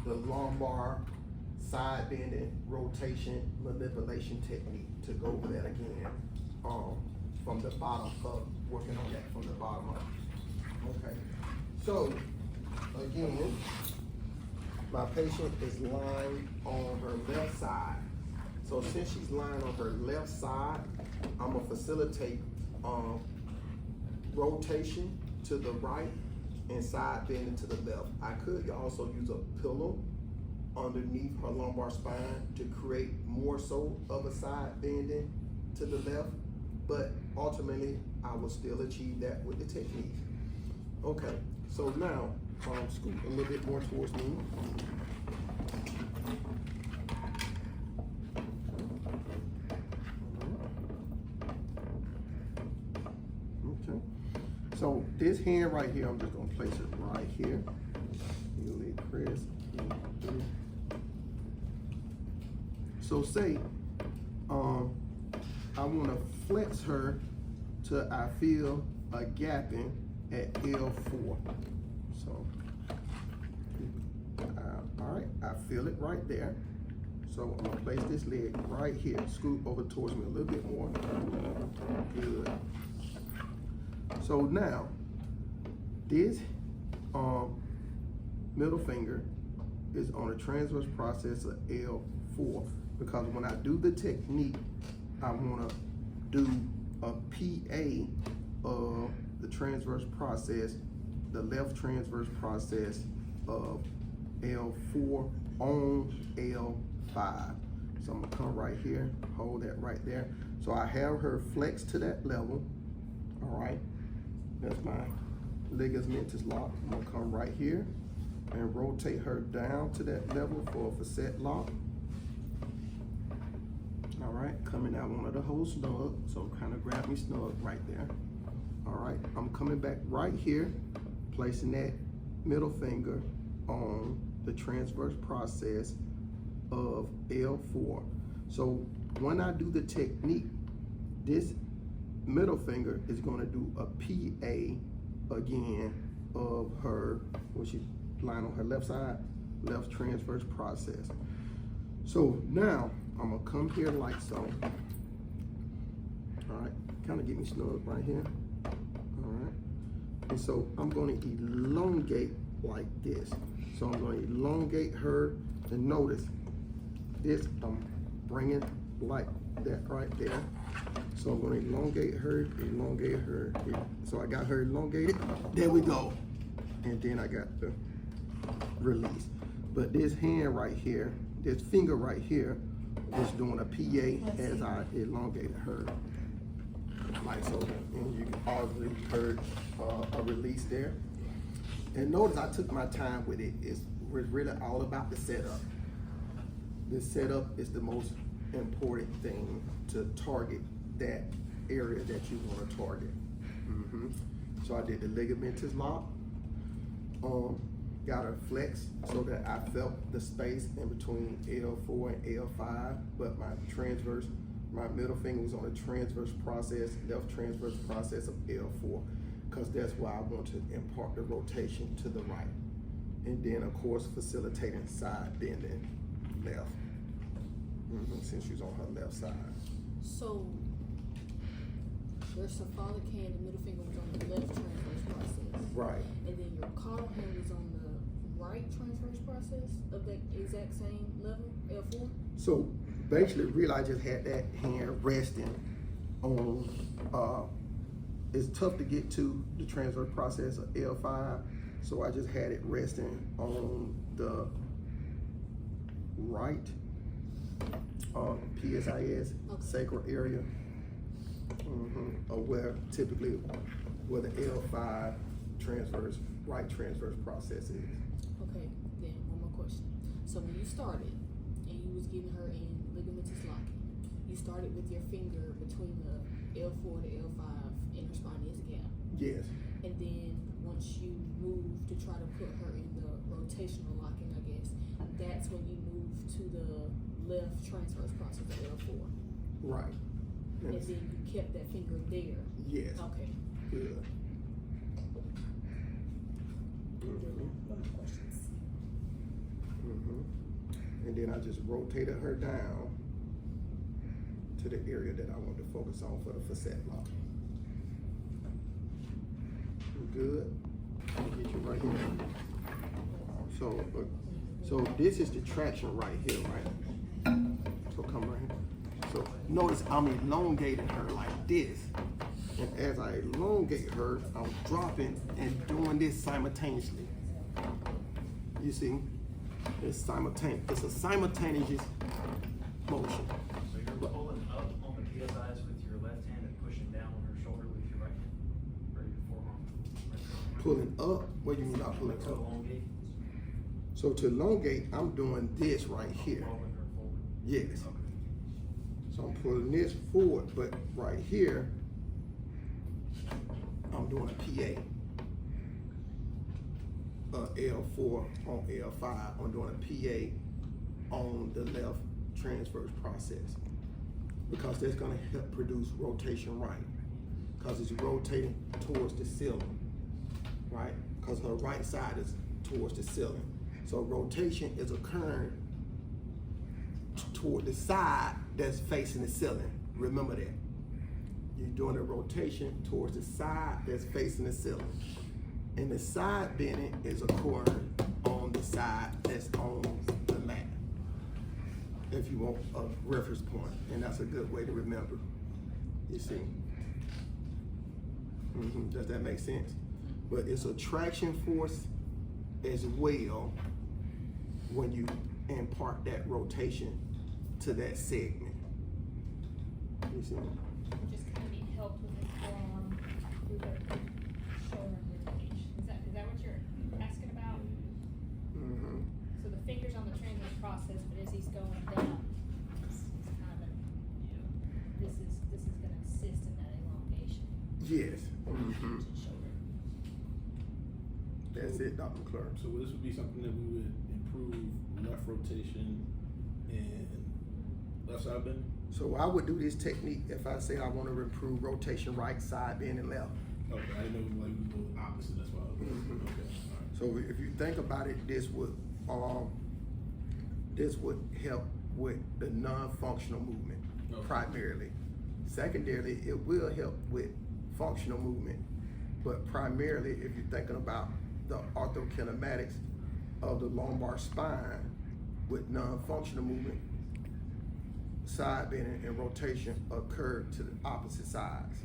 the lumbar side bending rotation manipulation technique to go over that again, from the bottom up, working on that from the bottom up. Okay, so again, my patient is lying on her left side. So since she's lying on her left side, I'm gonna facilitate rotation to the right and side bending to the left. I could also use a pillow underneath her lumbar spine to create more so of a side bending to the left, but ultimately I will still achieve that with the technique. Okay, so now scoot a little bit more towards me. Okay, so this hand right here, I'm just gonna place it right here. You lay press. So say I want to flex her till I feel a gapping at L4. So all right, I feel it right there. So I'm gonna place this leg right here. Scoot over towards me a little bit more. Good. So now this middle finger is on a transverse process of L4, because when I do the technique, I want to do a PA of the transverse process, the left transverse process of L4 on L5. So I'm gonna come right here, hold that right there. So I have her flex to that level. All right, that's my ligamentous lock. I'm gonna come right here and rotate her down to that level for a facet lock. All right, coming out, want her to hold snug, so kind of grab me snug right there. All right, I'm coming back right here, placing that middle finger on the transverse process of L4. So when I do the technique, this middle finger is gonna do a PA again of her, when she's lying on her left side, left transverse process. So now I'm gonna come here like so. All right, kind of get me snug right here. All right, and so I'm gonna elongate like this. So I'm gonna elongate her, and notice this, I'm bringing like that right there. So I'm gonna elongate her, elongate her. So I got her elongated, there we go. And then I got the release. But this hand right here, this finger right here is doing a PA as I elongated her. Like so, and you can already heard a release there. And notice I took my time with it. It's really all about the setup. The setup is the most important thing to target that area that you want to target. So I did the ligamentous lock. Got her flex so that I felt the space in between L4 and L5, but my middle finger was on the transverse process, left transverse process of L4, because that's why I want to impart the rotation to the right. And then of course, facilitating side bending left, since she's on her left side. So your cephalic hand, the middle finger was on the left transverse process. Right. And then your caudal hand was on the right transverse process of that exact same level, L4? So basically, really, I just had that hand resting on, it's tough to get to the transverse process of L5, so I just had it resting on the right PSIS sacral area, or where typically where the L5 transverse, right transverse process is. Okay, then one more question. So when you started and you was getting her in ligamentous locking, you started with your finger between the L4 to L5 in her spinous gap. Yes. And then once you moved to try to put her in the rotational locking, I guess, that's when you moved to the left transverse process of L4. Right. And then you kept that finger there. Yes. Okay. Good. No more questions. And then I just rotated her down to the area that I want to focus on for the facet lock. You good? Let me get you right here. So this is the traction right here, right? So come right here. So notice I'm elongating her like this. And as I elongate her, I'm dropping and doing this simultaneously. You see? It's simultaneous. It's a simultaneous motion. So you're pulling up on the PSIs with your left hand and pushing down on her shoulder with your right hand? Or your forearm? Right. Pulling up? What do you mean by pulling To up? elongate? So to elongate, I'm doing this right here. Rolling her forward? Yes. Okay. So I'm pulling this forward, but right here, I'm doing a PA. L4 on L5. I'm doing a PA on the left transverse process because that's going to help produce rotation right because it's rotating towards the ceiling, right? Because her right side is towards the ceiling. So rotation is occurring toward the side that's facing the ceiling. Remember that. You're doing a rotation towards the side that's facing the ceiling. And the side bending is occurring on the side that's on the mat. If you want a reference point, and that's a good way to remember. You see? Does that make sense? But it's a traction force as well when you impart that rotation to that segment. You see? Just kind of need help with the forearm through the shoulder rotation. Is that what you're asking about? So the fingers on the transverse process, but as he's going down, it's kind of this is going to assist in that elongation. Yes. To the shoulder. That's it, Dr. McClure. So this would be something that we would improve left rotation and left side bend? So I would do this technique if I say I want to improve rotation right, side bend, and left. Okay, I didn't know like we go opposite, that's why I was okay. All right. So if you think about it, this would help with the non-functional movement primarily. Secondarily, it will help with functional movement, but primarily if you're thinking about the orthokinematics of the lumbar spine with non-functional movement, side bending and rotation occur to the opposite sides.